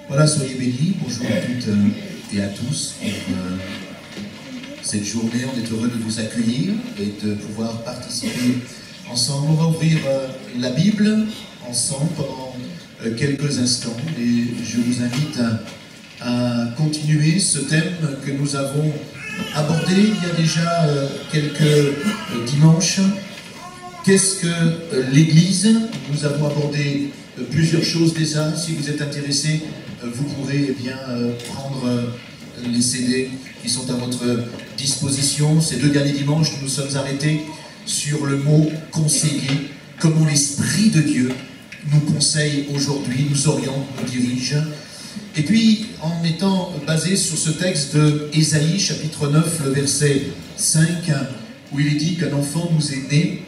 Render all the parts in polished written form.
Voilà, soyez bénis. Bonjour à toutes et à tous pour cette journée. On est heureux de vous accueillir et de pouvoir participer ensemble. On va ouvrir la Bible ensemble pendant quelques instants et je vous invite à continuer ce thème que nous avons abordé il y a déjà quelques dimanches. Qu'est-ce que l'Église? Nous avons abordé plusieurs choses déjà. Si vous êtes intéressé, vous pourrez prendre les CD qui sont à votre disposition. Ces deux derniers dimanches, nous nous sommes arrêtés sur le mot « conseiller », comment l'Esprit de Dieu nous conseille aujourd'hui, nous oriente, nous dirige. Et puis, en étant basé sur ce texte de Ésaïe, chapitre 9, le verset 5, où il est dit qu'un enfant nous est né,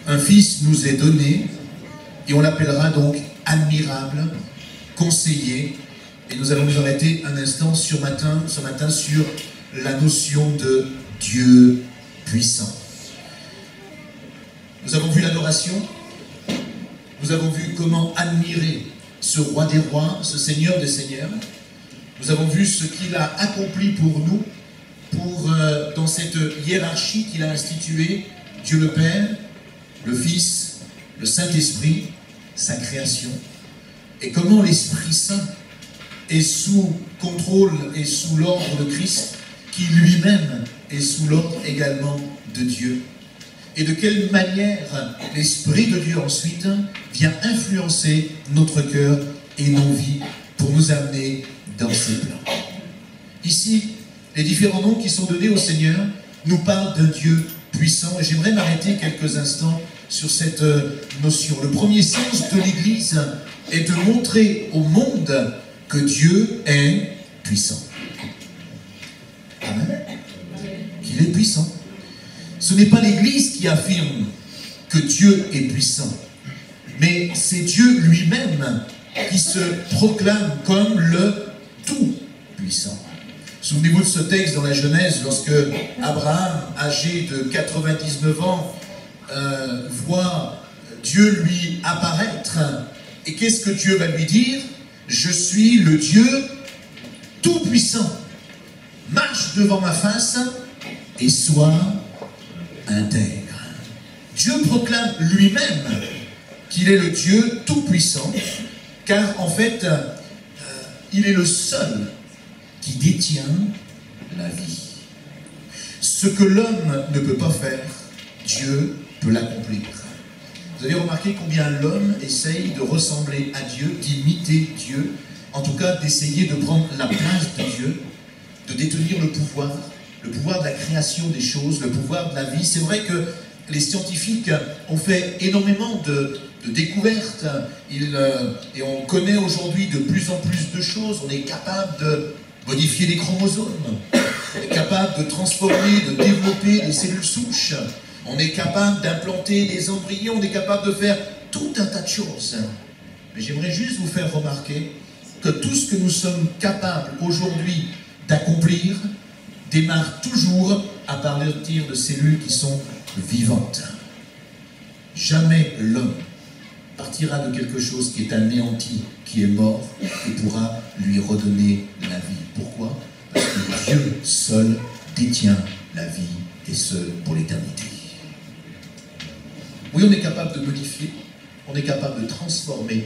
un fils nous est donné, et on l'appellera donc admirable, conseiller. Et nous allons nous arrêter un instant ce matin sur la notion de Dieu puissant. Nous avons vu l'adoration, nous avons vu comment admirer ce roi des rois, ce Seigneur des seigneurs. Nous avons vu ce qu'il a accompli pour nous, dans cette hiérarchie qu'il a instituée, Dieu le Père, le Fils, le Saint-Esprit, sa création, et comment l'Esprit Saint est sous contrôle et sous l'ordre de Christ, qui lui-même est sous l'ordre également de Dieu. Et de quelle manière l'Esprit de Dieu ensuite vient influencer notre cœur et nos vies pour nous amener dans ses plans. Ici, les différents noms qui sont donnés au Seigneur nous parlent d'un Dieu puissant, et j'aimerais m'arrêter quelques instants sur cette notion. Le premier sens de l'Église est de montrer au monde que Dieu est puissant. Amen. Qu'il est puissant. Ce n'est pas l'Église qui affirme que Dieu est puissant, mais c'est Dieu lui-même qui se proclame comme le Tout-Puissant. Souvenez-vous de ce texte dans la Genèse, lorsque Abraham, âgé de 99 ans, voit Dieu lui apparaître. Et qu'est-ce que Dieu va lui dire? Je suis le Dieu Tout-Puissant. Marche devant ma face et sois intègre. Dieu proclame lui-même qu'il est le Dieu Tout-Puissant, car en fait, il est le seul qui détient la vie. Ce que l'homme ne peut pas faire, Dieu peut l'accomplir. Vous avez remarqué combien l'homme essaye de ressembler à Dieu, d'imiter Dieu, en tout cas d'essayer de prendre la place de Dieu, de détenir le pouvoir de la création des choses, le pouvoir de la vie. C'est vrai que les scientifiques ont fait énormément de découvertes, et on connaît aujourd'hui de plus en plus de choses. On est capable de modifier les chromosomes, on est capable de transformer, de développer des cellules souches, on est capable d'implanter des embryons, on est capable de faire tout un tas de choses. Mais j'aimerais juste vous faire remarquer que tout ce que nous sommes capables aujourd'hui d'accomplir démarre toujours à partir de cellules qui sont vivantes. Jamais l'homme partira de quelque chose qui est anéanti, qui est mort, et pourra lui redonner la vie. Pourquoi? Parce que Dieu seul détient la vie, et ce pour l'éternité. Oui, on est capable de modifier, on est capable de transformer,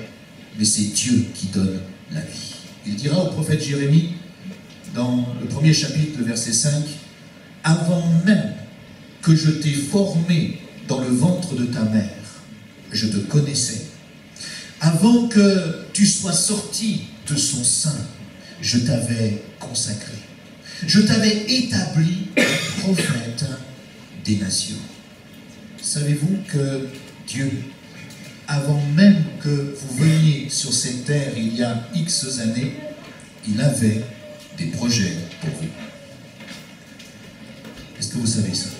mais c'est Dieu qui donne la vie. Il dira au prophète Jérémie, dans le premier chapitre, le verset 5, « Avant même que je t'ai formé dans le ventre de ta mère, je te connaissais. Avant que tu sois sorti de son sein, je t'avais consacré. Je t'avais établi prophète des nations. » Savez-vous que Dieu, avant même que vous veniez sur cette terre il y a X années, il avait des projets pour vous. Est-ce que vous savez ça?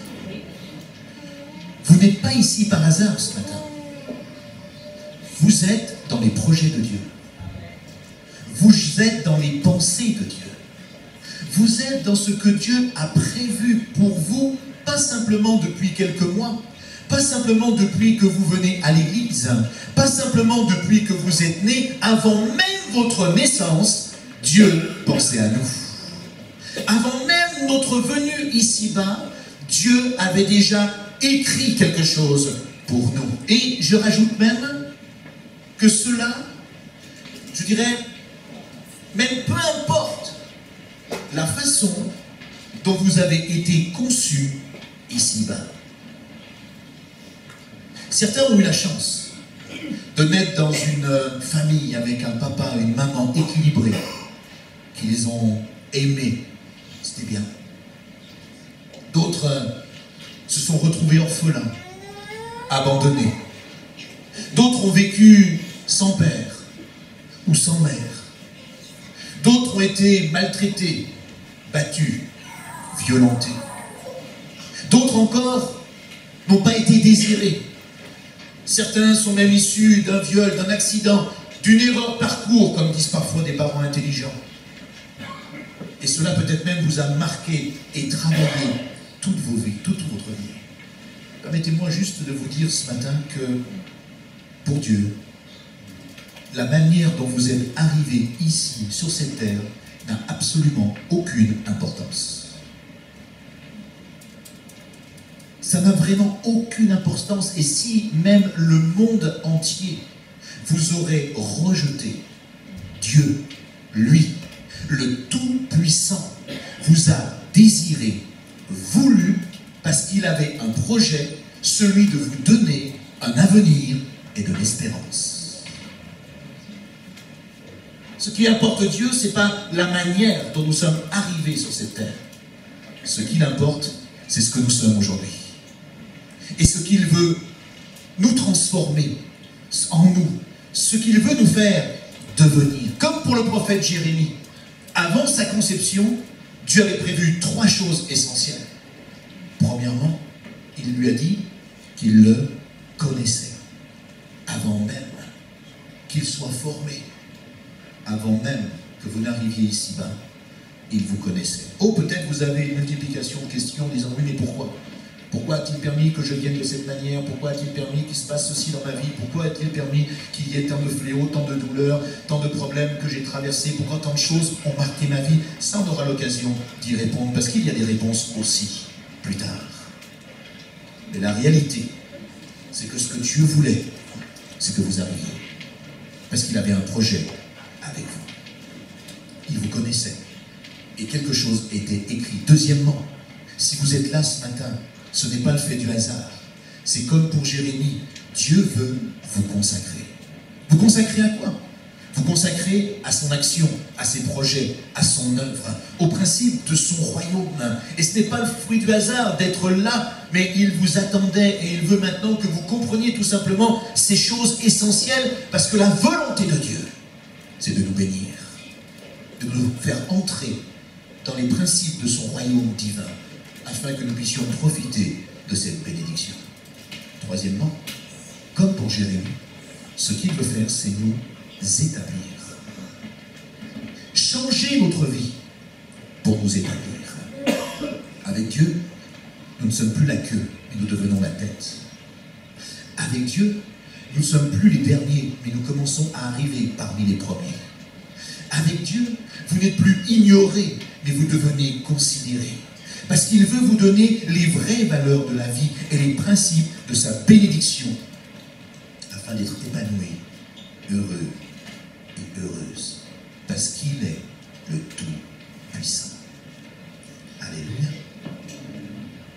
Vous n'êtes pas ici par hasard ce matin. Vous êtes dans les projets de Dieu. Vous êtes dans les pensées de Dieu. Vous êtes dans ce que Dieu a prévu pour vous, pas simplement depuis quelques mois, pas simplement depuis que vous venez à l'église, pas simplement depuis que vous êtes né, avant même votre naissance, Dieu pensait à nous. Avant même notre venue ici-bas, Dieu avait déjà écrit quelque chose pour nous. Et je rajoute même que cela, je dirais, même peu importe la façon dont vous avez été conçus ici-bas. Certains ont eu la chance de naître dans une famille avec un papa et une maman équilibrés, qui les ont aimés. C'était bien. D'autres se sont retrouvés orphelins, abandonnés. D'autres ont vécu sans père ou sans mère. D'autres ont été maltraités, battus, violentés. D'autres encore n'ont pas été désirés. Certains sont même issus d'un viol, d'un accident, d'une erreur de parcours, comme disent parfois des parents intelligents. Et cela peut-être même vous a marqué et travaillé toute vos vies, toute votre vie. Permettez-moi juste de vous dire ce matin que, pour Dieu, la manière dont vous êtes arrivés ici, sur cette terre, n'a absolument aucune importance. Ça n'a vraiment aucune importance. Et si même le monde entier vous aurait rejeté, Dieu, lui, le Tout-Puissant, vous a désiré, voulu, parce qu'il avait un projet, celui de vous donner un avenir et de l'espérance. Ce qui importe Dieu, ce n'est pas la manière dont nous sommes arrivés sur cette terre. Ce qui importe, c'est ce que nous sommes aujourd'hui. Et ce qu'il veut nous transformer en nous, ce qu'il veut nous faire devenir. Comme pour le prophète Jérémie, avant sa conception, Dieu avait prévu 3 choses essentielles. Premièrement, il lui a dit qu'il le connaissait, avant même qu'il soit formé, avant même que vous n'arriviez ici-bas, il vous connaissait. Oh, peut-être vous avez une multiplication de questions en disant, oui, mais pourquoi ? Pourquoi a-t-il permis que je vienne de cette manière? Pourquoi a-t-il permis qu'il se passe ceci dans ma vie? Pourquoi a-t-il permis qu'il y ait tant de fléaux, tant de douleurs, tant de problèmes que j'ai traversés? Pourquoi tant de choses ont marqué ma vie? Ça, on aura l'occasion d'y répondre, parce qu'il y a des réponses aussi, plus tard. Mais la réalité, c'est que ce que Dieu voulait, c'est que vous arriviez. Parce qu'il avait un projet avec vous. Il vous connaissait. Et quelque chose était écrit. Deuxièmement, si vous êtes là ce matin, ce n'est pas le fait du hasard. C'est comme pour Jérémie, Dieu veut vous consacrer. Vous consacrer à quoi? Vous consacrer à son action, à ses projets, à son œuvre, au principe de son royaume. Et ce n'est pas le fruit du hasard d'être là, mais il vous attendait et il veut maintenant que vous compreniez tout simplement ces choses essentielles, parce que la volonté de Dieu, c'est de nous bénir, de nous faire entrer dans les principes de son royaume divin, afin que nous puissions profiter de cette bénédiction. Troisièmement, comme pour Jérémie, ce qu'il veut faire, c'est nous établir. Changer notre vie pour nous établir. Avec Dieu, nous ne sommes plus la queue, mais nous devenons la tête. Avec Dieu, nous ne sommes plus les derniers, mais nous commençons à arriver parmi les premiers. Avec Dieu, vous n'êtes plus ignorés, mais vous devenez considérés. Parce qu'il veut vous donner les vraies valeurs de la vie et les principes de sa bénédiction, afin d'être épanoui, heureux et heureuse, parce qu'il est le Tout-Puissant. Alléluia.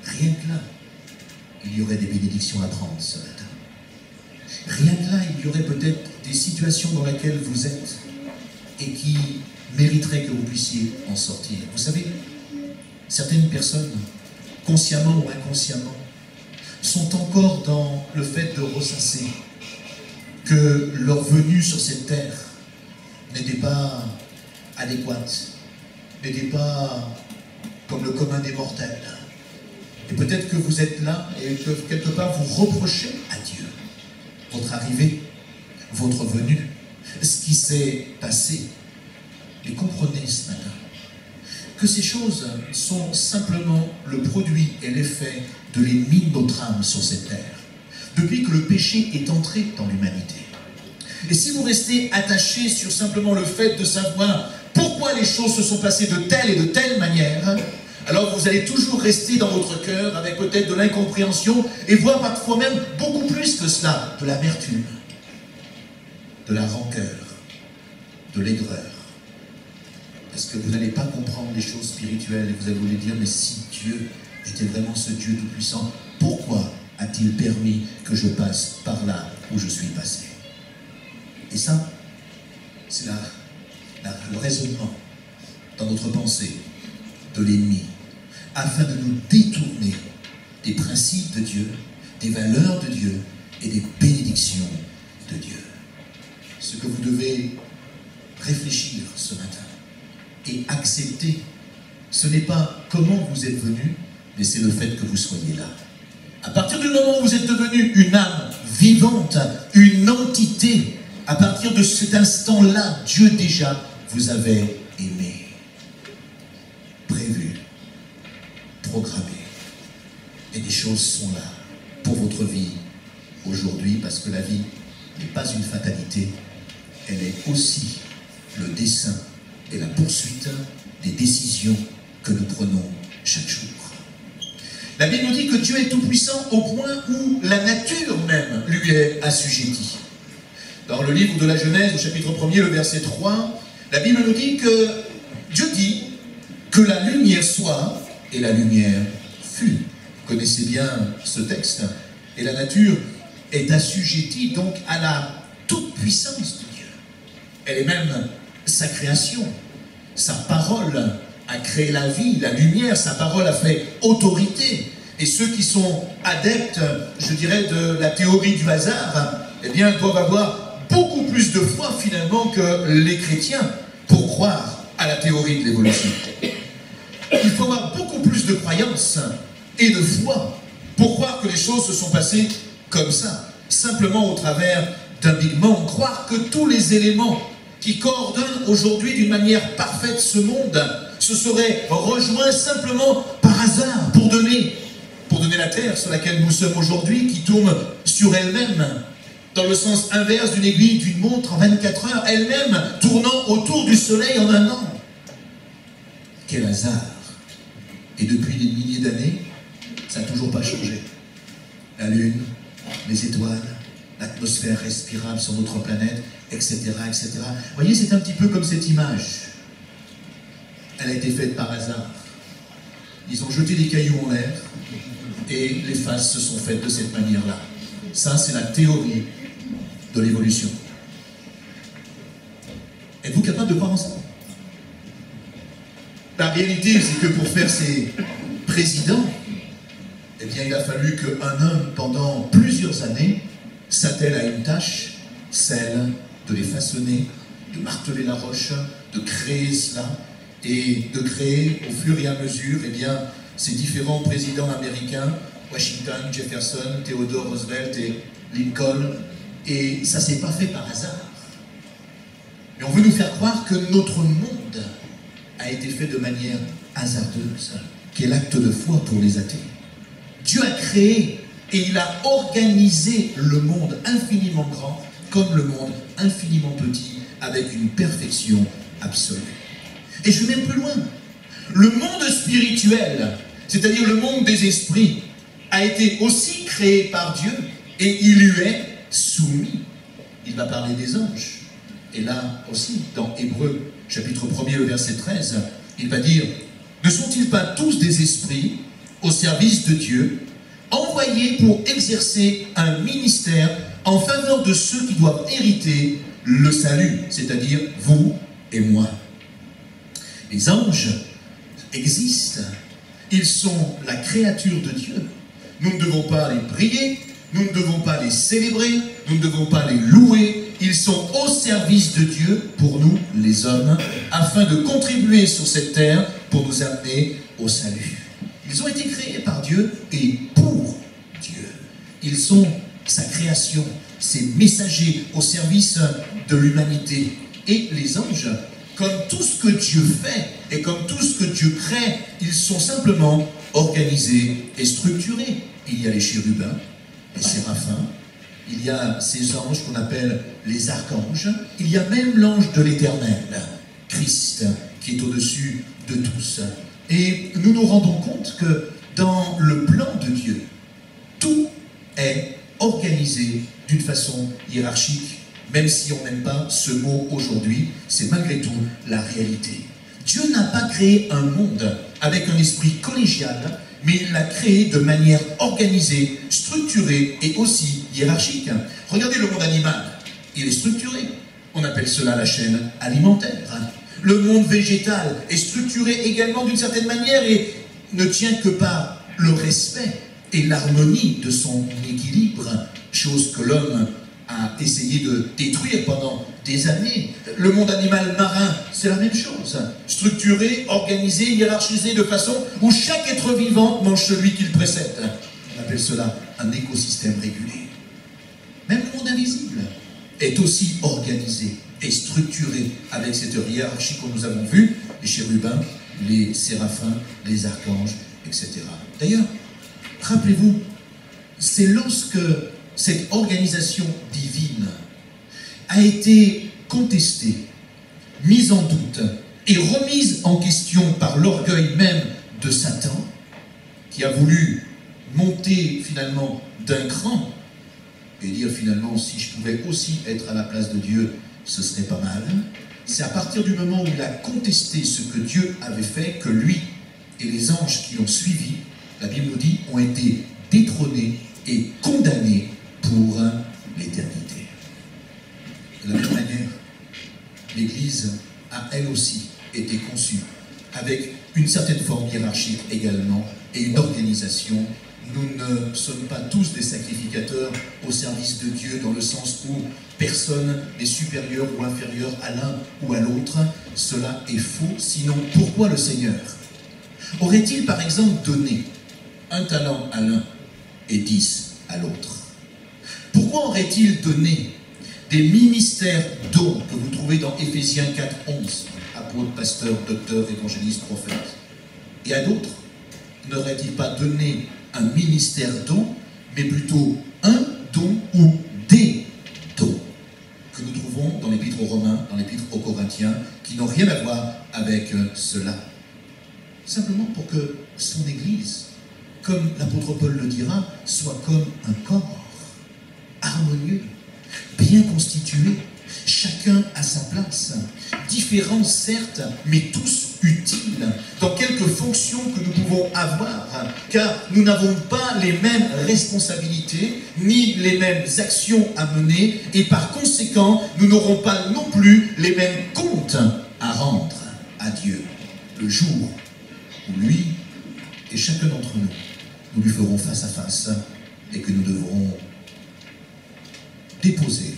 Rien que là, il y aurait des bénédictions à prendre ce matin. Rien que là, il y aurait peut-être des situations dans lesquelles vous êtes et qui mériteraient que vous puissiez en sortir. Vous savez, certaines personnes, consciemment ou inconsciemment, sont encore dans le fait de ressasser que leur venue sur cette terre n'était pas adéquate, n'était pas comme le commun des mortels. Et peut-être que vous êtes là et que quelque part vous reprochez à Dieu votre arrivée, votre venue, ce qui s'est passé. Et comprenez ce matin que ces choses sont simplement le produit et l'effet de l'ennemi de notre âme sur cette terre. depuis que le péché est entré dans l'humanité. Et si vous restez attaché sur simplement le fait de savoir pourquoi les choses se sont passées de telle et de telle manière, alors vous allez toujours rester dans votre cœur avec peut-être de l'incompréhension et voire parfois même beaucoup plus que cela, de l'amertume, de la rancœur, de l'aigreur. Parce que vous n'allez pas comprendre les choses spirituelles et vous allez vous dire, mais si Dieu était vraiment ce Dieu tout-puissant, pourquoi a-t-il permis que je passe par là où je suis passé? Et ça, c'est le raisonnement dans notre pensée de l'ennemi, afin de nous détourner des principes de Dieu, des valeurs de Dieu et des bénédictions de Dieu. Ce que vous devez réfléchir ce matin et accepter, ce n'est pas comment vous êtes venu, mais c'est le fait que vous soyez là. À partir du moment où vous êtes devenu une âme vivante, une entité, à partir de cet instant-là, Dieu déjà vous avait aimé, prévu, programmé. Et des choses sont là pour votre vie aujourd'hui, parce que la vie n'est pas une fatalité, elle est aussi le dessein et la poursuite des décisions que nous prenons chaque jour. La Bible nous dit que Dieu est tout-puissant au point où la nature même lui est assujettie. Dans le livre de la Genèse, au chapitre 1er, le verset 3, la Bible nous dit que Dieu dit que la lumière soit, et la lumière fut. Vous connaissez bien ce texte. Et la nature est assujettie donc à la toute-puissance de Dieu. Elle est même sa création. Sa parole a créé la vie, la lumière, sa parole a fait autorité. Et ceux qui sont adeptes, je dirais, de la théorie du hasard, eh bien, doivent avoir beaucoup plus de foi finalement que les chrétiens pour croire à la théorie de l'évolution. Il faut avoir beaucoup plus de croyance et de foi pour croire que les choses se sont passées comme ça, simplement au travers d'un Big Bang. Croire que tous les éléments qui coordonnent aujourd'hui d'une manière parfaite ce monde se seraient rejoints simplement par hasard pour donner la terre sur laquelle nous sommes aujourd'hui, qui tourne sur elle-même, dans le sens inverse d'une aiguille d'une montre en 24 heures, elle-même tournant autour du soleil en un an. Quel hasard! Et depuis des milliers d'années, ça n'a toujours pas changé. La Lune, les étoiles, l'atmosphère respirable sur notre planète, etc., etc. Vous voyez, c'est un petit peu comme cette image. Elle a été faite par hasard. Ils ont jeté des cailloux en l'air et les phases se sont faites de cette manière-là. Ça, c'est la théorie de l'évolution. Êtes-vous capable de croire en ça? La réalité, c'est que pour faire ces présidents, eh bien, il a fallu qu'un homme, pendant plusieurs années, s'attelle à une tâche, celle de les façonner, de marteler la roche, de créer cela, et de créer au fur et à mesure, eh bien, ces différents présidents américains, Washington, Jefferson, Theodore Roosevelt et Lincoln, et ça ne s'est pas fait par hasard. Mais on veut nous faire croire que notre monde a été fait de manière hasardeuse. Quel acte de foi pour les athées. Dieu a créé et il a organisé le monde infiniment grand comme le monde infiniment petit, avec une perfection absolue. Et je vais même plus loin. Le monde spirituel, c'est-à-dire le monde des esprits, a été aussi créé par Dieu et il lui est soumis. Il va parler des anges. Et là aussi, dans Hébreux, chapitre 1er, le verset 13, il va dire « Ne sont-ils pas tous des esprits au service de Dieu, envoyés pour exercer un ministère en faveur de ceux qui doivent hériter le salut, c'est-à-dire vous et moi ?» Les anges existent. Ils sont la créature de Dieu. Nous ne devons pas les prier, nous ne devons pas les célébrer, nous ne devons pas les louer. Ils sont au service de Dieu pour nous, les hommes, afin de contribuer sur cette terre pour nous amener au salut. Ils ont été créés par Dieu et pour Dieu. Ils sont sa création, ses messagers au service de l'humanité. Et les anges, comme tout ce que Dieu fait et comme tout ce que Dieu crée, ils sont simplement organisés et structurés. Il y a les chérubins, les séraphins, il y a ces anges qu'on appelle les archanges, il y a même l'ange de l'Éternel, Christ, qui est au-dessus de tous. Et nous nous rendons compte que dans le plan de Dieu, tout est organisé d'une façon hiérarchique, même si on n'aime pas ce mot aujourd'hui, c'est malgré tout la réalité. Dieu n'a pas créé un monde avec un esprit collégial, mais il l'a créé de manière organisée, structurée et aussi hiérarchique. Regardez le monde animal, il est structuré. On appelle cela la chaîne alimentaire. Le monde végétal est structuré également d'une certaine manière et ne tient que par le respect et l'harmonie de son équilibre, chose que l'homme a essayé de détruire pendant des années. Le monde animal marin, c'est la même chose. Structuré, organisé, hiérarchisé de façon où chaque être vivant mange celui qu'il précède. On appelle cela un écosystème régulé. Même le monde invisible est aussi organisé et structuré avec cette hiérarchie que nous avons vue, les chérubins, les séraphins, les archanges, etc. D'ailleurs, rappelez-vous, c'est lorsque cette organisation divine a été contestée, mise en doute et remise en question par l'orgueil même de Satan, qui a voulu monter finalement d'un cran et dire finalement si je pouvais aussi être à la place de Dieu, ce serait pas mal. C'est à partir du moment où il a contesté ce que Dieu avait fait que lui et les anges qui l'ont suivi, la Bible nous dit, ont été détrônés et condamnés pour l'éternité. De la même manière, l'Église a elle aussi été conçue avec une certaine forme hiérarchique également et une organisation. Nous ne sommes pas tous des sacrificateurs au service de Dieu dans le sens où personne n'est supérieur ou inférieur à l'un ou à l'autre. Cela est faux. Sinon, pourquoi le Seigneur aurait-il par exemple donné un talent à l'un et 10 à l'autre? Pourquoi aurait-il donné des ministères dons que vous trouvez dans Éphésiens 4, 11, apôtres, pasteurs, docteurs, évangélistes, prophètes, et à d'autres? N'aurait-il pas donné un ministère don, mais plutôt un don ou des dons que nous trouvons dans l'épître aux Romains, dans l'épître aux Corinthiens, qui n'ont rien à voir avec cela? Simplement pour que son Église, comme l'apôtre Paul le dira, soit comme un corps harmonieux, bien constitué, chacun à sa place, différents certes, mais tous utiles dans quelques fonctions que nous pouvons avoir, car nous n'avons pas les mêmes responsabilités, ni les mêmes actions à mener, et par conséquent, nous n'aurons pas non plus les mêmes comptes à rendre à Dieu, le jour où lui et chacun d'entre nous, nous lui ferons face à face, et que nous devrons déposer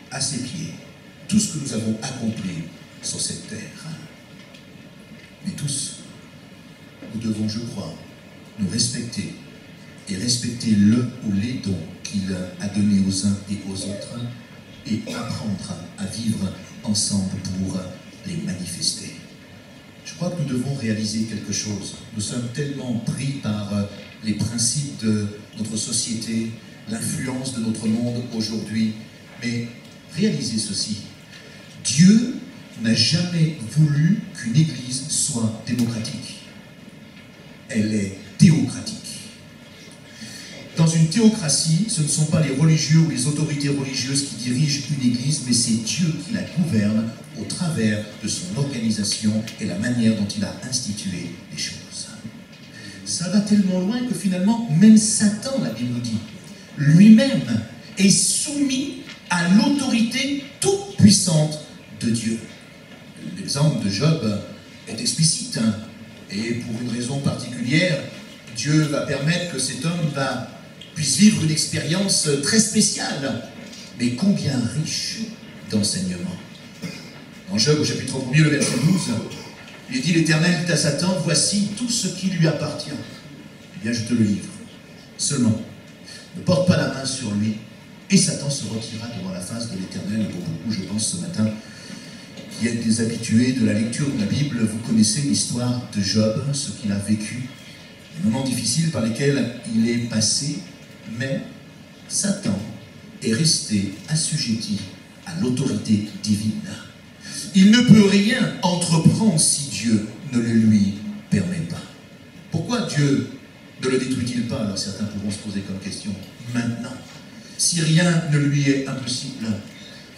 à ses pieds tout ce que nous avons accompli sur cette terre. Mais tous, nous devons, je crois, nous respecter et respecter le ou les dons qu'il a donnés aux uns et aux autres et apprendre à vivre ensemble pour les manifester. Je crois que nous devons réaliser quelque chose. Nous sommes tellement pris par les principes de notre société, l'influence de notre monde aujourd'hui, mais réalisez ceci. Dieu n'a jamais voulu qu'une église soit démocratique. Elle est théocratique. Dans une théocratie, ce ne sont pas les religieux ou les autorités religieuses qui dirigent une église, mais c'est Dieu qui la gouverne au travers de son organisation et la manière dont il a institué les choses. Ça va tellement loin que finalement, même Satan, la Bible nous dit, lui-même est soumis à l'autorité toute puissante de Dieu. L'exemple de Job est explicite, et pour une raison particulière, Dieu va permettre que cet homme puisse vivre une expérience très spéciale, mais combien riche d'enseignements. Dans Job, au chapitre 1er, le verset 12, il dit, l'Éternel dit à Satan, voici tout ce qui lui appartient. Eh bien, je te le livre. Seulement, ne porte pas la main sur lui, et Satan se retirera devant la face de l'Éternel. Et pour beaucoup, je pense ce matin, qui êtes des habitués de la lecture de la Bible, vous connaissez l'histoire de Job, ce qu'il a vécu, les moments difficiles par lesquels il est passé, mais Satan est resté assujetti à l'autorité divine. Il ne peut rien entreprendre si Dieu ne le lui permet pas. Pourquoi Dieu ne le détruit-il pas? Alors certains pourront se poser comme question maintenant, si rien ne lui est impossible.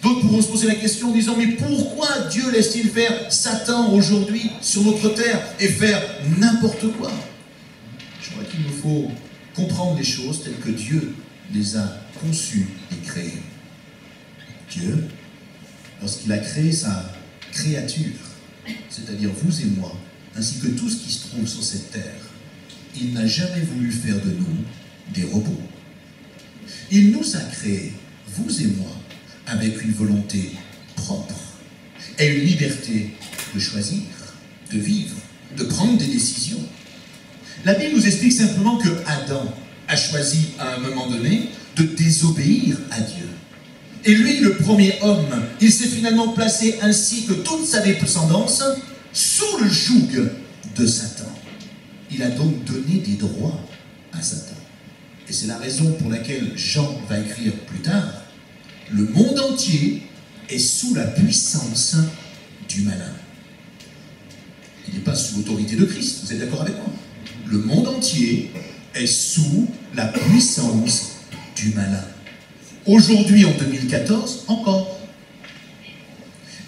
D'autres pourront se poser la question en disant, mais pourquoi Dieu laisse-t-il faire Satan aujourd'hui sur notre terre et faire n'importe quoi? Je crois qu'il nous faut comprendre les choses telles que Dieu les a conçues et créées. Dieu, lorsqu'il a créé sa créature, c'est-à-dire vous et moi, ainsi que tout ce qui se trouve sur cette terre, il n'a jamais voulu faire de nous des robots. Il nous a créés, vous et moi, avec une volonté propre et une liberté de choisir, de vivre, de prendre des décisions. La Bible nous explique simplement que Adam a choisi à un moment donné de désobéir à Dieu. Et lui, le premier homme, il s'est finalement placé ainsi que toute sa descendance sous le joug de Satan. Il a donc donné des droits à Satan. Et c'est la raison pour laquelle Jean va écrire plus tard, le monde entier est sous la puissance du malin. Il n'est pas sous l'autorité de Christ, vous êtes d'accord avec moi? Le monde entier est sous la puissance du malin. Aujourd'hui, en 2014, encore.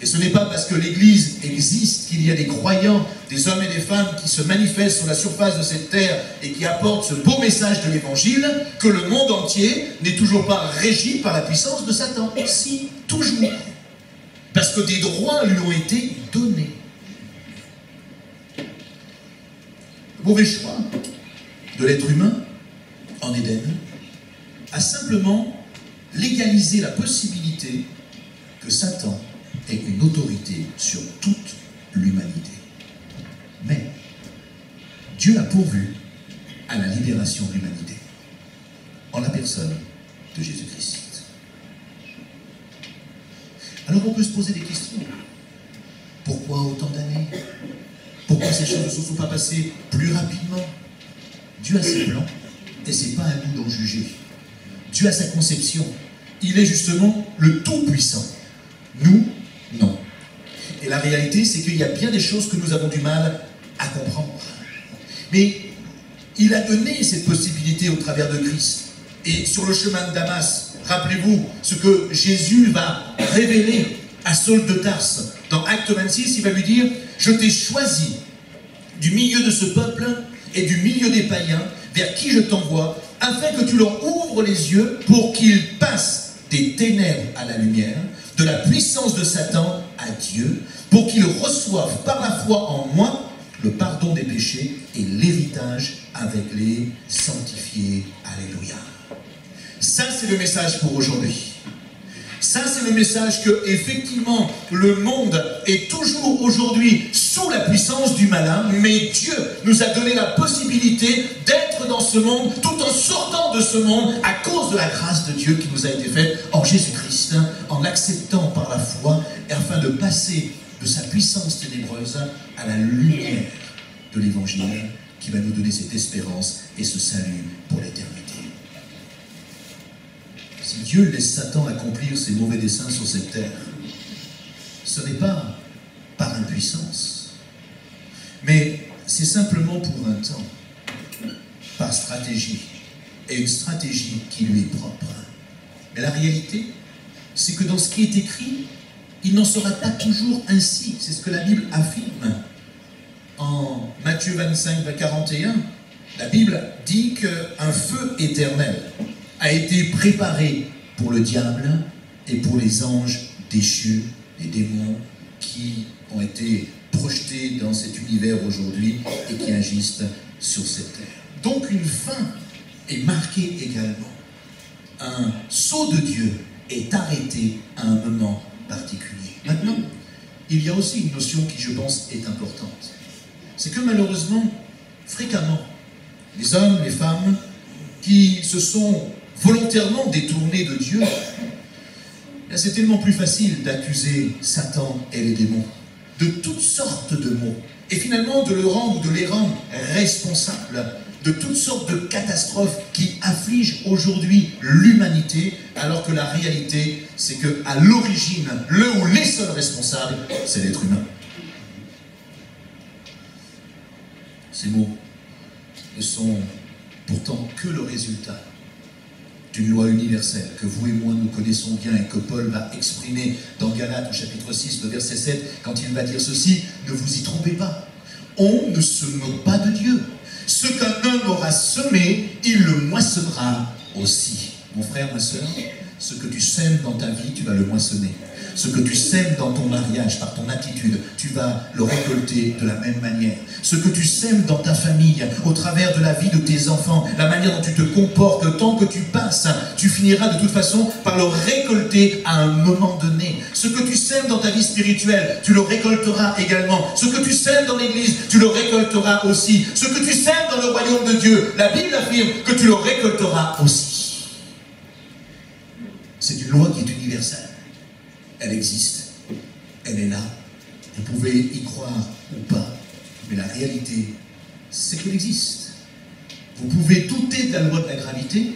Et ce n'est pas parce que l'Église existe qu'il y a des croyants, des hommes et des femmes qui se manifestent sur la surface de cette terre et qui apportent ce beau message de l'Évangile que le monde entier n'est toujours pas régi par la puissance de Satan. Si, toujours. Parce que des droits lui ont été donnés. Le mauvais choix de l'être humain en Éden a simplement légalisé la possibilité que Satan ait une autorité sur toute l'humanité. Mais Dieu a pourvu à la libération de l'humanité en la personne de Jésus-Christ. Alors on peut se poser des questions. Pourquoi autant d'années? Pourquoi ces choses ne se sont pas passées plus rapidement? Dieu a ses plans et ce n'est pas à nous d'en juger. Dieu a sa conception. Il est justement le Tout-Puissant. Nous, non. Et la réalité, c'est qu'il y a bien des choses que nous avons du mal à comprendre. Mais il a donné cette possibilité au travers de Christ. Et sur le chemin de Damas, rappelez-vous ce que Jésus va révéler à Saul de Tarse. Dans Acte 26, il va lui dire, « Je t'ai choisi du milieu de ce peuple et du milieu des païens, vers qui je t'envoie, afin que tu leur ouvres les yeux pour qu'ils passent des ténèbres à la lumière, de la puissance de Satan à Dieu, pour qu'ils reçoivent par la foi en moi le pardon des péchés et l'héritage avec les sanctifiés. » Alléluia. Ça, c'est le message pour aujourd'hui. Ça, c'est le message que, effectivement, le monde est toujours aujourd'hui sous la puissance du malin, mais Dieu nous a donné la possibilité d'être dans ce monde, tout en sortant de ce monde, à cause de la grâce de Dieu qui nous a été faite en Jésus-Christ, en l'acceptant par la foi, et afin de passer de sa puissance ténébreuse à la lumière de l'Évangile, qui va nous donner cette espérance et ce salut pour l'éternité. Si Dieu laisse Satan accomplir ses mauvais desseins sur cette terre, ce n'est pas par impuissance, mais c'est simplement pour un temps, par stratégie, et une stratégie qui lui est propre. Mais la réalité, c'est que dans ce qui est écrit, il n'en sera pas toujours ainsi. C'est ce que la Bible affirme. En Matthieu 25, 41, la Bible dit qu'un feu éternel a été préparé pour le diable et pour les anges déchus, les démons qui ont été projetés dans cet univers aujourd'hui et qui agissent sur cette terre. Donc une fin est marquée également. Un sceau de Dieu est arrêté à un moment particulier. Maintenant, il y a aussi une notion qui, je pense, est importante. C'est que malheureusement, fréquemment, les hommes, les femmes qui se sont volontairement détournés de Dieu, c'est tellement plus facile d'accuser Satan et les démons de toutes sortes de maux, et finalement de les rendre responsables de toutes sortes de catastrophes qui affligent aujourd'hui l'humanité, alors que la réalité, c'est qu'à l'origine, le ou les seuls responsables, c'est l'être humain. Ces mots ne sont pourtant que le résultat d'une loi universelle que vous et moi nous connaissons bien et que Paul va exprimer dans Galates au chapitre 6, le verset 7, quand il va dire ceci: ne vous y trompez pas, on ne se moque pas de Dieu. Ce qu'un homme aura semé, il le moissonnera aussi. Mon frère, ma soeur, ce que tu sèmes dans ta vie, tu vas le moissonner. Ce que tu sèmes dans ton mariage, par ton attitude, tu vas le récolter de la même manière. Ce que tu sèmes dans ta famille, au travers de la vie de tes enfants, la manière dont tu te comportes, le temps que tu passes, tu finiras de toute façon par le récolter à un moment donné. Ce que tu sèmes dans ta vie spirituelle, tu le récolteras également. Ce que tu sèmes dans l'église, tu le récolteras aussi. Ce que tu sèmes dans le royaume de Dieu, la Bible affirme que tu le récolteras aussi. C'est une loi qui est universelle. Elle existe, elle est là, vous pouvez y croire ou pas, mais la réalité, c'est qu'elle existe. Vous pouvez douter de la loi de la gravité,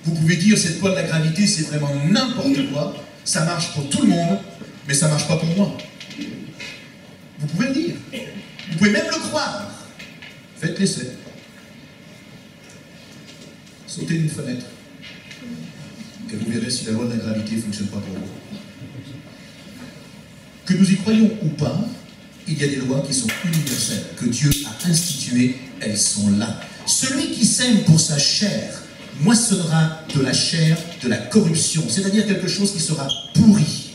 vous pouvez dire cette loi de la gravité c'est vraiment n'importe quoi, ça marche pour tout le monde, mais ça ne marche pas pour moi. Vous pouvez le dire, vous pouvez même le croire, faites l'essai. Sautez d'une fenêtre, et vous verrez si la loi de la gravité ne fonctionne pas pour vous. Que nous y croyons ou pas, il y a des lois qui sont universelles, que Dieu a instituées, elles sont là. Celui qui sème pour sa chair moissonnera de la chair de la corruption, c'est-à-dire quelque chose qui sera pourri,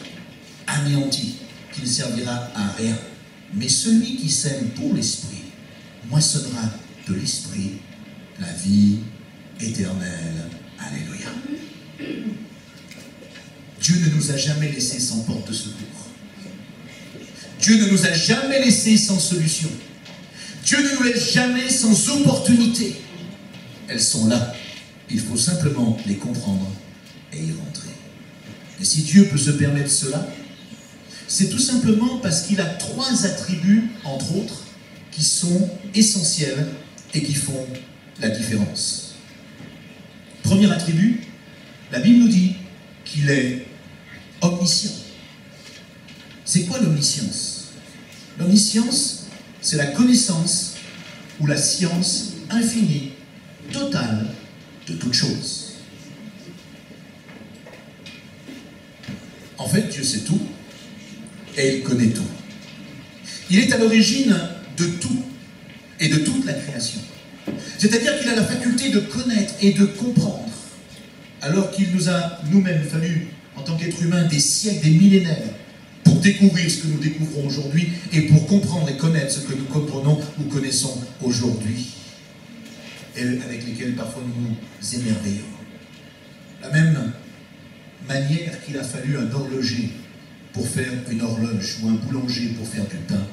anéanti, qui ne servira à rien. Mais celui qui sème pour l'esprit moissonnera de l'esprit la vie éternelle. Alléluia. Dieu ne nous a jamais laissés sans porte de secours. Dieu ne nous a jamais laissés sans solution. Dieu ne nous laisse jamais sans opportunité. Elles sont là. Il faut simplement les comprendre et y rentrer. Et si Dieu peut se permettre cela, c'est tout simplement parce qu'il a 3 attributs, entre autres, qui sont essentiels et qui font la différence. Premier attribut, la Bible nous dit qu'il est omniscient. C'est quoi l'omniscience? L'omniscience, c'est la connaissance ou la science infinie, totale de toutes choses. En fait, Dieu sait tout et il connaît tout. Il est à l'origine de tout et de toute la création. C'est-à-dire qu'il a la faculté de connaître et de comprendre, alors qu'il nous a nous-mêmes fallu, en tant qu'êtres humains, des siècles, des millénaires, pour découvrir ce que nous découvrons aujourd'hui et pour comprendre et connaître ce que nous comprenons ou connaissons aujourd'hui et avec lesquels parfois nous nous émerveillons. La même manière qu'il a fallu un horloger pour faire une horloge ou un boulanger pour faire du pain,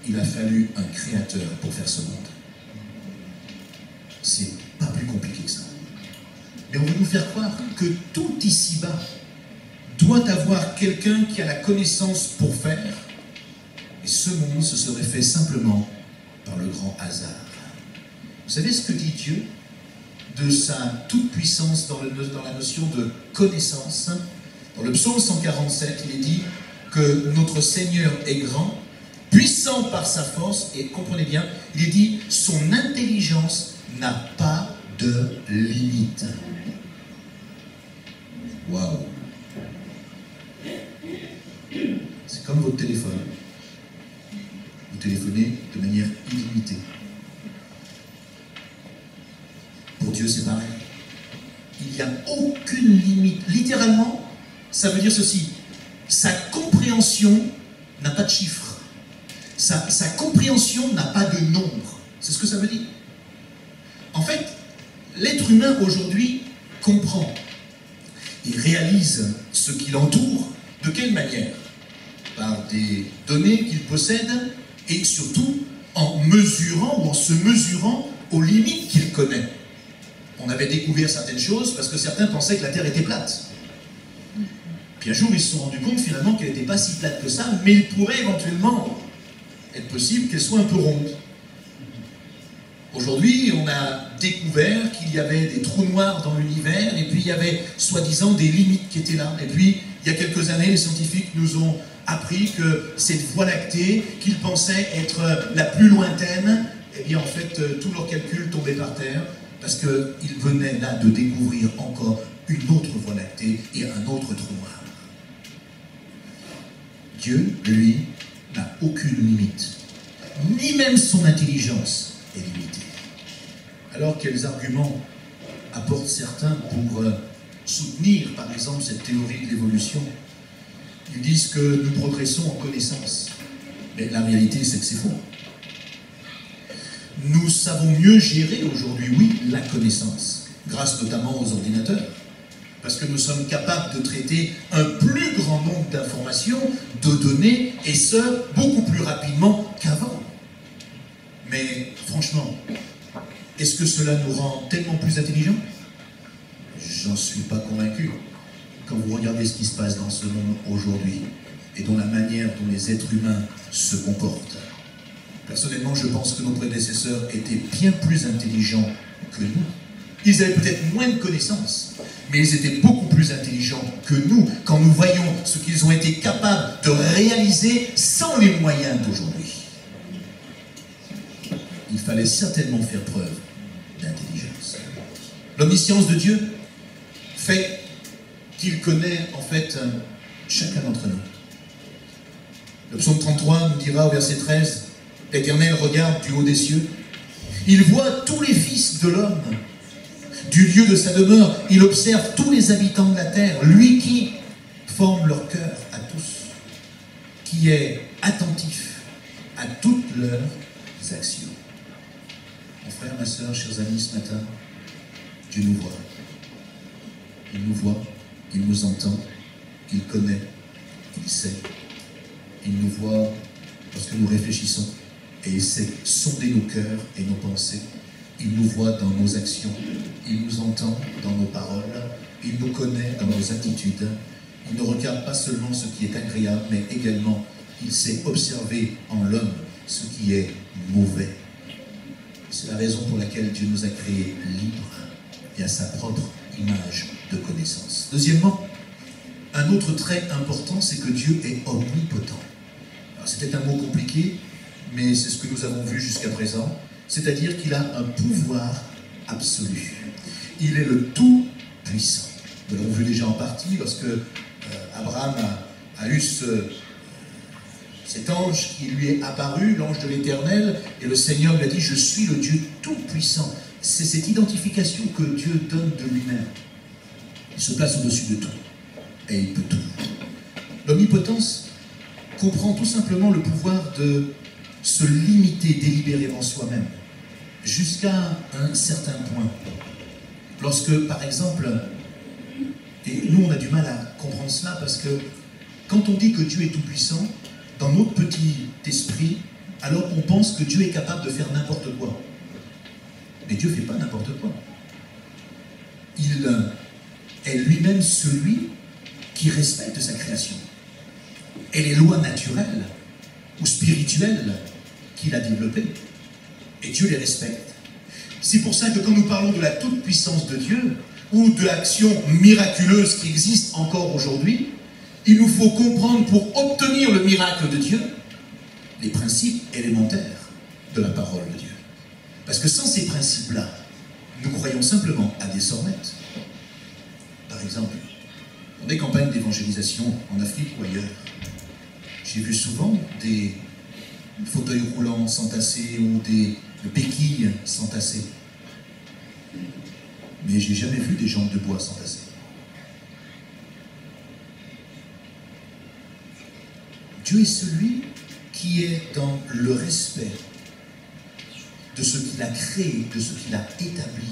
il a fallu un créateur pour faire ce monde. C'est pas plus compliqué que ça. Mais on veut nous faire croire que tout ici-bas doit avoir quelqu'un qui a la connaissance pour faire, et ce monde se serait fait simplement par le grand hasard. Vous savez ce que dit Dieu de sa toute-puissance dans la notion de connaissance? Dans le psaume 147, il est dit que notre Seigneur est grand, puissant par sa force, et comprenez bien, il est dit son intelligence n'a pas de limite. Waouh! C'est comme votre téléphone. Vous téléphonez de manière illimitée. Pour Dieu, c'est pareil. Il n'y a aucune limite. Littéralement, ça veut dire ceci. Sa compréhension n'a pas de chiffre. Sa compréhension n'a pas de nombre. C'est ce que ça veut dire. En fait, l'être humain aujourd'hui comprend et réalise ce qui l'entoure. De quelle manière? Par des données qu'il possède et surtout en mesurant ou en se mesurant aux limites qu'il connaît. On avait découvert certaines choses parce que certains pensaient que la Terre était plate. Puis un jour, ils se sont rendus compte finalement qu'elle n'était pas si plate que ça, mais il pourrait éventuellement être possible qu'elle soit un peu ronde. Aujourd'hui, on a découvert qu'il y avait des trous noirs dans l'univers, et puis il y avait soi-disant des limites qui étaient là. Et puis, il y a quelques années, les scientifiques nous ont appris que cette Voie lactée, qu'ils pensaient être la plus lointaine, eh bien en fait, tous leurs calculs tombaient par terre, parce qu'ils venaient là de découvrir encore une autre Voie lactée et un autre trou noir. Dieu, lui, n'a aucune limite. Ni même son intelligence est limitée. Alors quels arguments apportent certains pour soutenir, par exemple, cette théorie de l'évolution? Ils disent que nous progressons en connaissance. Mais la réalité, c'est que c'est faux. Nous savons mieux gérer aujourd'hui, oui, la connaissance, grâce notamment aux ordinateurs, parce que nous sommes capables de traiter un plus grand nombre d'informations, de données, et ce, beaucoup plus rapidement qu'avant. Mais franchement, est-ce que cela nous rend tellement plus intelligents? J'en suis pas convaincu. Quand vous regardez ce qui se passe dans ce monde aujourd'hui, et dans la manière dont les êtres humains se comportent, personnellement, je pense que nos prédécesseurs étaient bien plus intelligents que nous. Ils avaient peut-être moins de connaissances, mais ils étaient beaucoup plus intelligents que nous, quand nous voyons ce qu'ils ont été capables de réaliser sans les moyens d'aujourd'hui. Il fallait certainement faire preuve d'intelligence. L'omniscience de Dieu fait qu'il connaît en fait chacun d'entre nous. Le psaume 33 nous dira au verset 13, « L'Éternel regarde du haut des cieux, il voit tous les fils de l'homme. Du lieu de sa demeure, il observe tous les habitants de la terre, lui qui forme leur cœur à tous, qui est attentif à toutes leurs actions. » Mon frère, ma soeur, chers amis, ce matin, Dieu nous voit. Il nous voit, il nous entend, il connaît, il sait. Il nous voit lorsque nous réfléchissons et il sait sonder nos cœurs et nos pensées. Il nous voit dans nos actions, il nous entend dans nos paroles, il nous connaît dans nos attitudes. Il ne regarde pas seulement ce qui est agréable, mais également il sait observer en l'homme ce qui est mauvais. C'est la raison pour laquelle Dieu nous a créés libres et à sa propre image de connaissance. Deuxièmement, un autre trait important, c'est que Dieu est omnipotent. C'était un mot compliqué, mais c'est ce que nous avons vu jusqu'à présent, c'est-à-dire qu'il a un pouvoir absolu. Il est le tout-puissant. Nous l'avons vu déjà en partie lorsque Abraham a eu cet ange qui lui est apparu, l'ange de l'Éternel, et le Seigneur lui a dit « Je suis le Dieu tout-puissant ». C'est cette identification que Dieu donne de lui-même. Il se place au-dessus de tout, et il peut tout. L'omnipotence comprend tout simplement le pouvoir de se limiter délibérément soi-même, jusqu'à un certain point. Lorsque, par exemple, et nous on a du mal à comprendre cela, parce que quand on dit que Dieu est tout-puissant, dans notre petit esprit, alors on pense que Dieu est capable de faire n'importe quoi. Mais Dieu ne fait pas n'importe quoi. Il est lui-même celui qui respecte sa création. Et les lois naturelles ou spirituelles qu'il a développées. Et Dieu les respecte. C'est pour ça que quand nous parlons de la toute-puissance de Dieu, ou de l'action miraculeuse qui existe encore aujourd'hui, il nous faut comprendre, pour obtenir le miracle de Dieu, les principes élémentaires de la parole de Dieu. Parce que sans ces principes-là, nous croyons simplement à des sornettes. Par exemple, dans des campagnes d'évangélisation en Afrique ou ailleurs, j'ai vu souvent des fauteuils roulants s'entasser ou des béquilles s'entasser. Mais j'ai jamais vu des jambes de bois s'entasser. Dieu est celui qui est dans le respect de ce qu'il a créé, de ce qu'il a établi.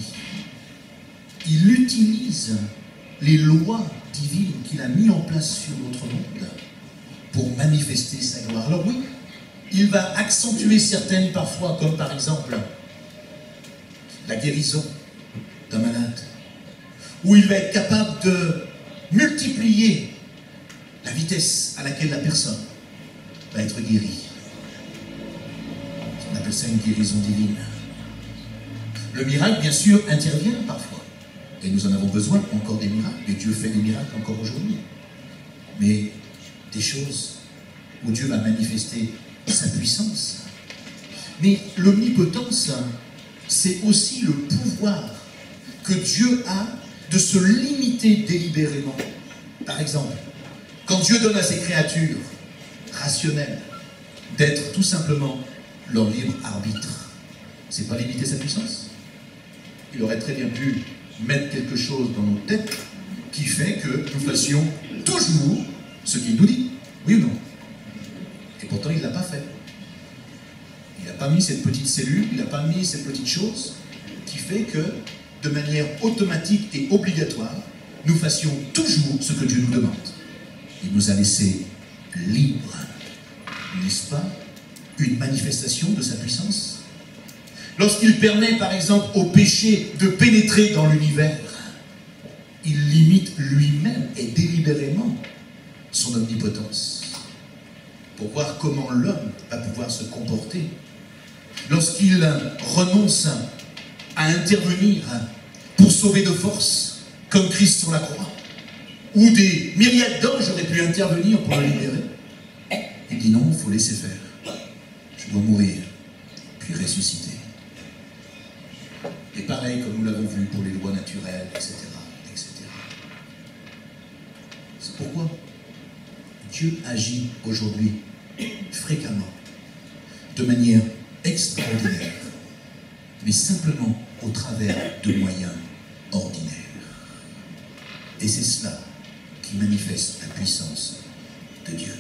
Il utilise les lois divines qu'il a mises en place sur notre monde pour manifester sa gloire. Alors oui, il va accentuer certaines parfois, comme par exemple la guérison d'un malade, où il va être capable de multiplier la vitesse à laquelle la personne va être guérie. On appelle ça une guérison divine. Le miracle, bien sûr, intervient parfois. Et nous en avons besoin encore des miracles. Et Dieu fait des miracles encore aujourd'hui. Mais des choses où Dieu va manifester sa puissance. Mais l'omnipotence, c'est aussi le pouvoir que Dieu a de se limiter délibérément. Par exemple, quand Dieu donne à ses créatures rationnelles d'être tout simplement leur libre arbitre, c'est pas limiter sa puissance. Il aurait très bien pu mettre quelque chose dans nos têtes qui fait que nous fassions toujours ce qu'il nous dit. Oui ou non? Et pourtant, il ne l'a pas fait. Il n'a pas mis cette petite cellule, il n'a pas mis cette petite chose qui fait que, de manière automatique et obligatoire, nous fassions toujours ce que Dieu nous demande. Il nous a laissés libres, n'est-ce pas, une manifestation de sa puissance. Lorsqu'il permet, par exemple, au péché de pénétrer dans l'univers, il limite lui-même et délibérément son omnipotence pour voir comment l'homme va pouvoir se comporter. Lorsqu'il renonce à intervenir pour sauver de force, comme Christ sur la croix, où des myriades d'anges auraient pu intervenir pour le libérer, il dit non, il faut laisser faire. Je dois mourir, puis ressusciter. Et pareil, comme nous l'avons vu pour les lois naturelles, etc., etc. C'est pourquoi Dieu agit aujourd'hui fréquemment, de manière extraordinaire, mais simplement au travers de moyens ordinaires. Et c'est cela qui manifeste la puissance de Dieu.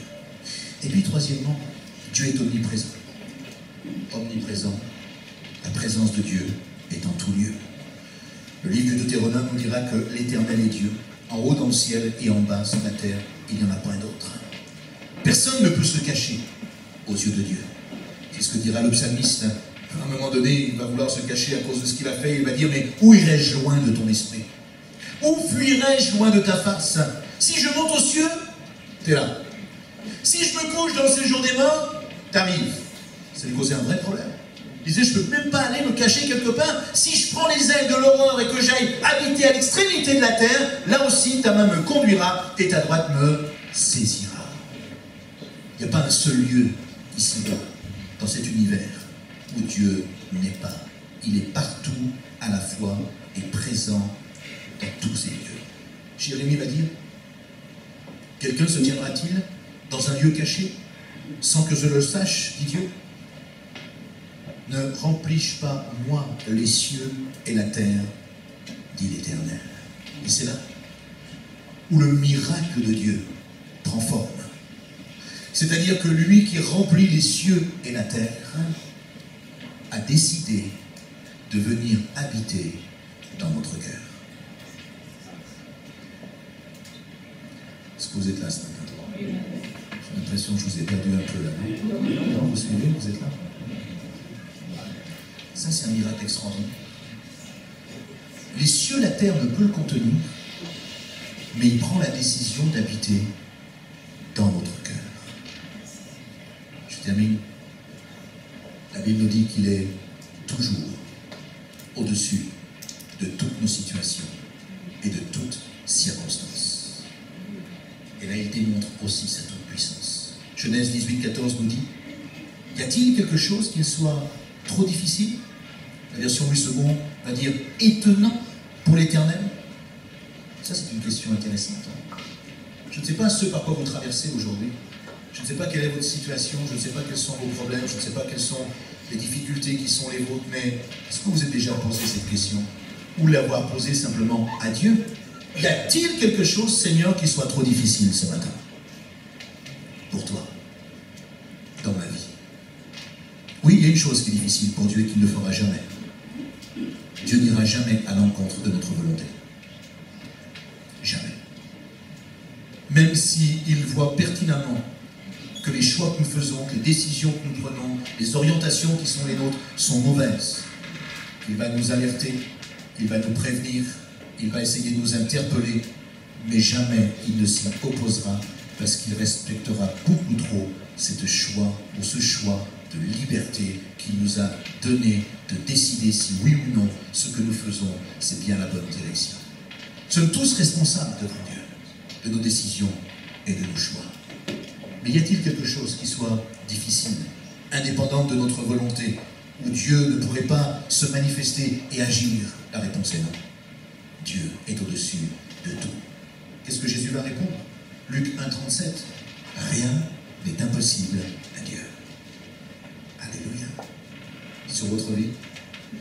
Et puis troisièmement, Dieu est omniprésent. Omniprésent, la présence de Dieu est en tout lieu. Le livre de Deutéronome nous dira que l'Éternel est Dieu, en haut dans le ciel et en bas sur la terre, il n'y en a point d'autre. Personne ne peut se cacher aux yeux de Dieu. C'est ce que dira le psalmiste. À un moment donné, il va vouloir se cacher à cause de ce qu'il a fait. Il va dire, mais où irai-je loin de ton esprit? Où fuirai-je loin de ta face? Si je monte aux cieux, t'es là. Si je me couche dans le séjour des morts, t'arrives. Ça lui causait un vrai problème. Il disait, je ne peux même pas aller me cacher quelque part. Si je prends les ailes de l'aurore et que j'aille habiter à l'extrémité de la terre, là aussi ta main me conduira et ta droite me saisira. Il n'y a pas un seul lieu ici-bas, dans cet univers, où Dieu n'est pas. Il est partout, à la fois, et présent dans tous ces lieux. Jérémie va dire, quelqu'un se tiendra-t-il dans un lieu caché, sans que je le sache, dit Dieu? Ne remplis-je pas, moi, les cieux et la terre, dit l'Éternel. Et c'est là où le miracle de Dieu prend forme. C'est-à-dire que lui qui remplit les cieux et la terre a décidé de venir habiter dans notre cœur. Est-ce que vous êtes là ce matin? J'ai l'impression que je vous ai perdu un peu là. Non, vous suivez, vous êtes là? Ça, c'est un miracle extraordinaire. Les cieux, la terre ne peut le contenir, mais il prend la décision d'habiter dans notre cœur. Je termine. La Bible nous dit qu'il est toujours au-dessus de toutes nos situations et de toutes circonstances. Et là, il démontre aussi sa toute-puissance. Genèse 18:14 nous dit, y a-t-il quelque chose qui soit trop difficile? La version Louis II va dire étonnant pour l'Éternel. Ça, c'est une question intéressante. Je ne sais pas ce par quoi vous traversez aujourd'hui. Je ne sais pas quelle est votre situation. Je ne sais pas quels sont vos problèmes. Je ne sais pas quelles sont les difficultés qui sont les vôtres. Mais est-ce que vous êtes déjà posé cette question? Ou l'avoir posée simplement à Dieu? Y a-t-il quelque chose, Seigneur, qui soit trop difficile ce matin? Pour toi, dans ma vie. Oui, il y a une chose qui est difficile pour Dieu et qu'il ne fera jamais. Dieu n'ira jamais à l'encontre de notre volonté. Jamais. Même s'il voit pertinemment que les choix que nous faisons, que les décisions que nous prenons, les orientations qui sont les nôtres sont mauvaises, il va nous alerter, il va nous prévenir, il va essayer de nous interpeller, mais jamais il ne s'y opposera parce qu'il respectera beaucoup trop ce choix de liberté qu'il nous a donné de décider si oui ou non ce que nous faisons, c'est bien la bonne direction. Nous sommes tous responsables devant Dieu de nos décisions et de nos choix. Mais y a-t-il quelque chose qui soit difficile, indépendant de notre volonté, où Dieu ne pourrait pas se manifester et agir? La réponse est non. Dieu est au-dessus de tout. Qu'est-ce que Jésus va répondre? Luc 1,37. Rien n'est impossible à Dieu. Alléluia. Sur votre vie,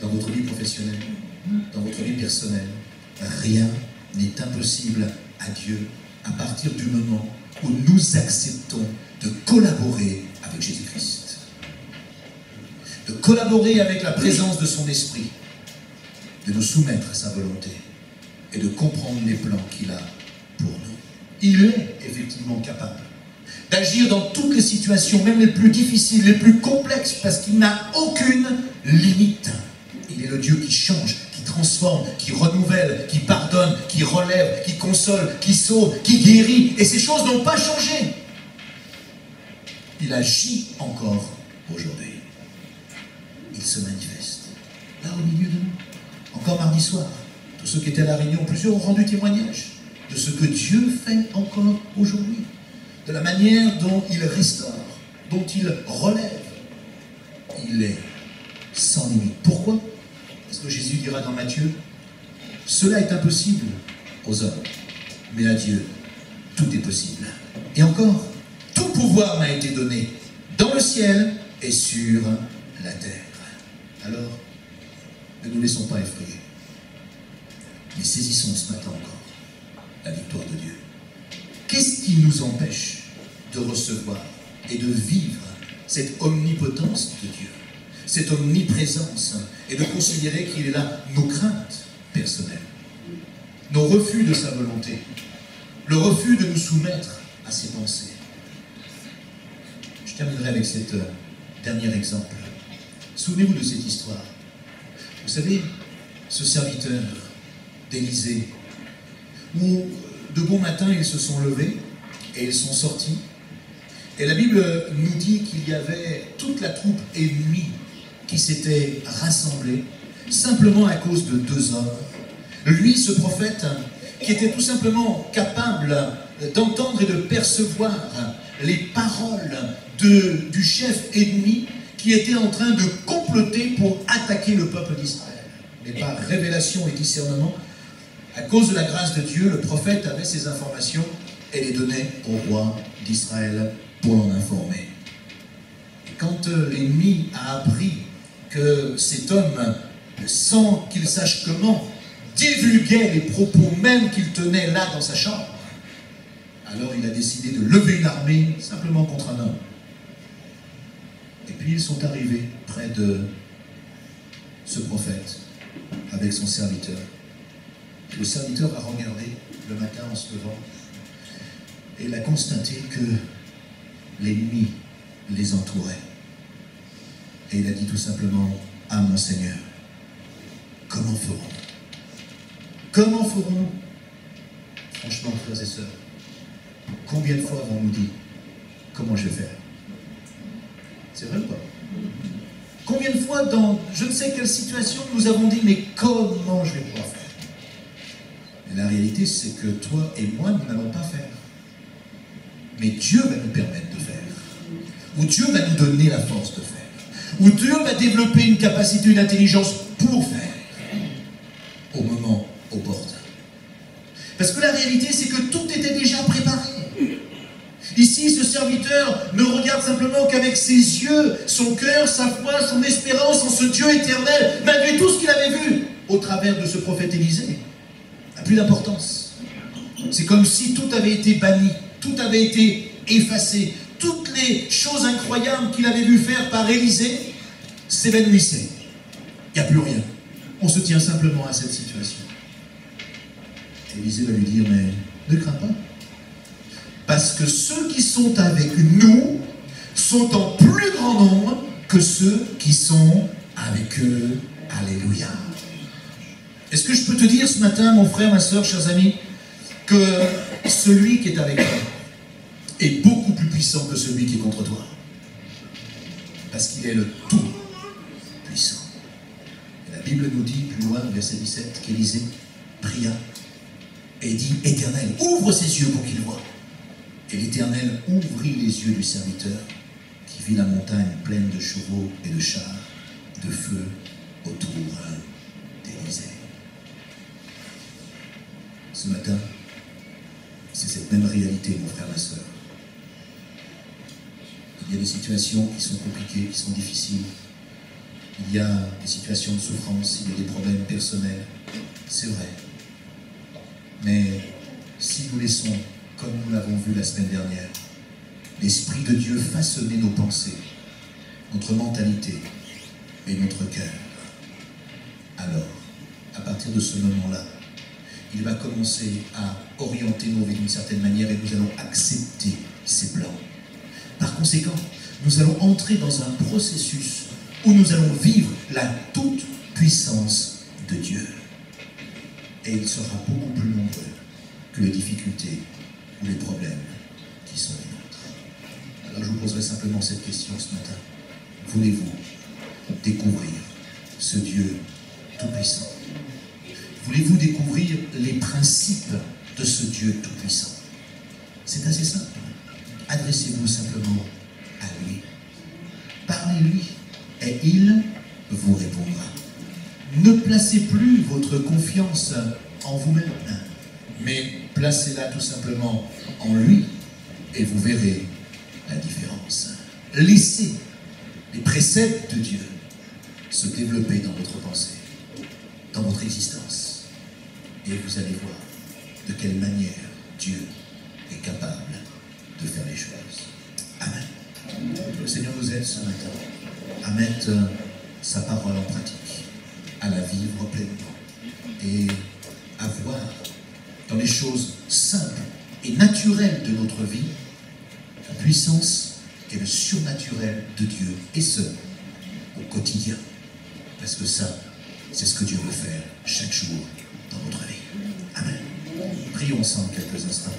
dans votre vie professionnelle, dans votre vie personnelle, rien n'est impossible à Dieu à partir du moment où nous acceptons de collaborer avec Jésus-Christ. De collaborer avec la présence de son esprit, de nous soumettre à sa volonté et de comprendre les plans qu'il a pour nous. Il est effectivement capable d'agir dans toutes les situations, même les plus difficiles, les plus complexes, parce qu'il n'a aucune limite. Il est le Dieu qui change, qui transforme, qui renouvelle, qui pardonne, qui relève, qui console, qui sauve, qui guérit. Et ces choses n'ont pas changé. Il agit encore aujourd'hui. Il se manifeste là au milieu de nous. Encore mardi soir, tous ceux qui étaient à la réunion, plusieurs ont rendu témoignage de ce que Dieu fait encore aujourd'hui, de la manière dont il restaure, dont il relève. Il est sans limite. Pourquoi? Parce que Jésus dira dans Matthieu, cela est impossible aux hommes, mais à Dieu, tout est possible. Et encore, tout pouvoir m'a été donné dans le ciel et sur la terre. Alors, ne nous laissons pas effrayer, mais saisissons ce matin encore la victoire de Dieu. Qu'est-ce qui nous empêche de recevoir et de vivre cette omnipotence de Dieu, cette omniprésence, et de considérer qu'il est là nos craintes personnelles, nos refus de sa volonté, le refus de nous soumettre à ses pensées? Je terminerai avec cet dernier exemple. Souvenez-vous de cette histoire. Vous savez, ce serviteur d'Élisée, où de bon matin ils se sont levés et ils sont sortis. Et la Bible nous dit qu'il y avait toute la troupe ennemie qui s'était rassemblée simplement à cause de deux hommes. Lui, ce prophète, qui était tout simplement capable d'entendre et de percevoir les paroles du chef ennemi qui était en train de comploter pour attaquer le peuple d'Israël. Mais par révélation et discernement, à cause de la grâce de Dieu, le prophète avait ces informations et les donnait au roi d'Israël pour l'en informer. Et quand l'ennemi a appris que cet homme, sans qu'il sache comment, divulguait les propos même qu'il tenait là dans sa chambre, alors il a décidé de lever une armée simplement contre un homme. Et puis ils sont arrivés près de ce prophète avec son serviteur. Le serviteur a regardé le matin en se levant et il a constaté que l'ennemi les entourait. Et il a dit tout simplement: ah mon Seigneur, comment ferons-nous? Comment ferons-nous? Franchement, frères et sœurs, combien de fois avons-nous dit: comment je vais faire? C'est vrai ou pas? Combien de fois dans je ne sais quelle situation nous avons dit: mais comment je vais pouvoir faire? Et la réalité, c'est que toi et moi, nous n'allons pas faire. Mais Dieu va nous permettre de faire. Ou Dieu va nous donner la force de faire. Ou Dieu va développer une capacité, une intelligence pour faire. Au moment opportun. Parce que la réalité, c'est que tout était déjà préparé. Ici, ce serviteur ne regarde simplement qu'avec ses yeux, son cœur, sa foi, son espérance en ce Dieu éternel, malgré tout ce qu'il avait vu au travers de ce prophète Élisée. N'a plus d'importance. C'est comme si tout avait été banni, tout avait été effacé. Toutes les choses incroyables qu'il avait vu faire par Élisée s'évanouissaient. Il n'y a plus rien. On se tient simplement à cette situation. Élisée va lui dire: mais ne crains pas. Parce que ceux qui sont avec nous sont en plus grand nombre que ceux qui sont avec eux. Alléluia. Est-ce que je peux te dire ce matin, mon frère, ma soeur, chers amis, que celui qui est avec toi, est beaucoup plus puissant que celui qui est contre toi. Parce qu'il est le tout puissant. Et la Bible nous dit plus loin, verset 17, qu'Élisée pria et dit, Éternel, ouvre ses yeux pour qu'il voie. Et l'Éternel ouvrit les yeux du serviteur qui vit la montagne pleine de chevaux et de chars, de feu autour d'Élisée. Ce matin, c'est cette même réalité, mon frère, ma soeur. Il y a des situations qui sont compliquées, qui sont difficiles. Il y a des situations de souffrance, il y a des problèmes personnels. C'est vrai. Mais si nous laissons, comme nous l'avons vu la semaine dernière, l'Esprit de Dieu façonner nos pensées, notre mentalité et notre cœur, alors, à partir de ce moment-là, il va commencer à orienter nos vies d'une certaine manière et nous allons accepter ses plans. Par conséquent, nous allons entrer dans un processus où nous allons vivre la toute puissance de Dieu. Et il sera beaucoup plus nombreux que les difficultés ou les problèmes qui sont les nôtres. Alors je vous poserai simplement cette question ce matin. Voulez-vous découvrir ce Dieu tout-puissant? Voulez-vous découvrir les principes de ce Dieu tout-puissant? C'est assez simple. Adressez-vous simplement à lui. Parlez-lui et il vous répondra. Ne placez plus votre confiance en vous-même, mais placez-la tout simplement en lui et vous verrez la différence. Laissez les préceptes de Dieu se développer dans votre pensée, dans votre existence. Et vous allez voir de quelle manière Dieu est capable de faire les choses. Amen. Le Seigneur nous aide ce matin à mettre sa parole en pratique, à la vivre pleinement et à voir dans les choses simples et naturelles de notre vie la puissance et le surnaturel de Dieu, et ce, au quotidien. Parce que ça, c'est ce que Dieu veut faire chaque jour dans notre vie. Amen. Prions ensemble quelques instants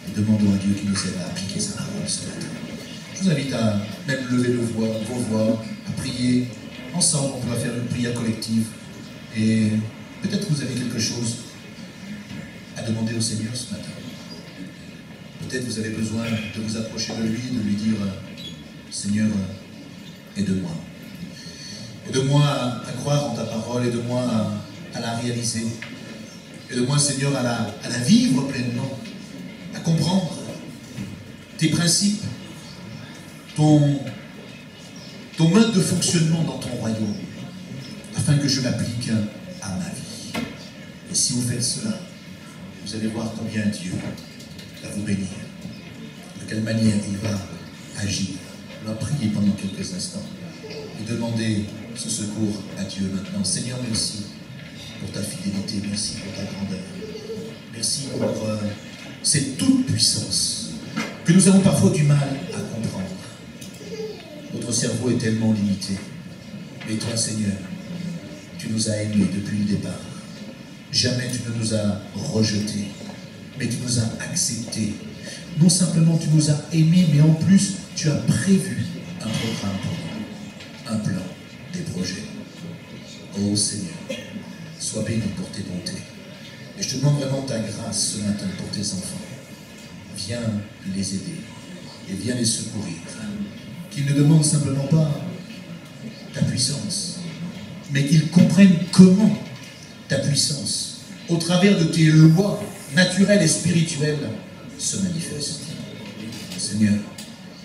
et demandons à Dieu qui nous aide à appliquer sa parole ce matin. Je vous invite à même lever vos voix, à prier ensemble. On peut faire une prière collective. Et peut-être que vous avez quelque chose à demander au Seigneur ce matin. Peut-être que vous avez besoin de vous approcher de lui, de lui dire « Seigneur, aide-moi. Aide-moi à croire en ta parole, aide-moi à la réaliser. Aide-moi, Seigneur, à la vivre pleinement, à comprendre tes principes, ton mode de fonctionnement dans ton royaume, afin que je l'applique à ma vie. Et si vous faites cela, vous allez voir combien Dieu va vous bénir, de quelle manière il va agir. On va prier pendant quelques instants et demander ce secours à Dieu maintenant. Seigneur, merci pour ta fidélité, merci pour ta grandeur. Merci pour cette toute puissance que nous avons parfois du mal à comprendre. Notre cerveau est tellement limité. Mais toi, Seigneur, tu nous as aimés depuis le départ. Jamais tu ne nous as rejetés, mais tu nous as acceptés. Non simplement tu nous as aimés, mais en plus tu as prévu un programme pour nous, un plan, des projets. Oh Seigneur, sois béni pour tes bontés. Et je te demande vraiment ta grâce ce matin pour tes enfants. Viens les aider et viens les secourir. Qu'ils ne demandent simplement pas ta puissance, mais qu'ils comprennent comment ta puissance, au travers de tes lois naturelles et spirituelles, se manifeste. Seigneur,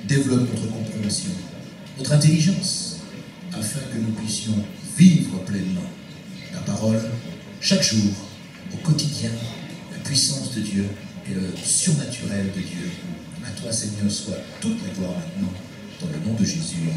développe notre compréhension, notre intelligence, afin que nous puissions vivre pleinement ta parole chaque jour, au quotidien, la puissance de Dieu et le surnaturel de Dieu. À toi, Seigneur, soit toute la gloire maintenant, dans le nom de Jésus.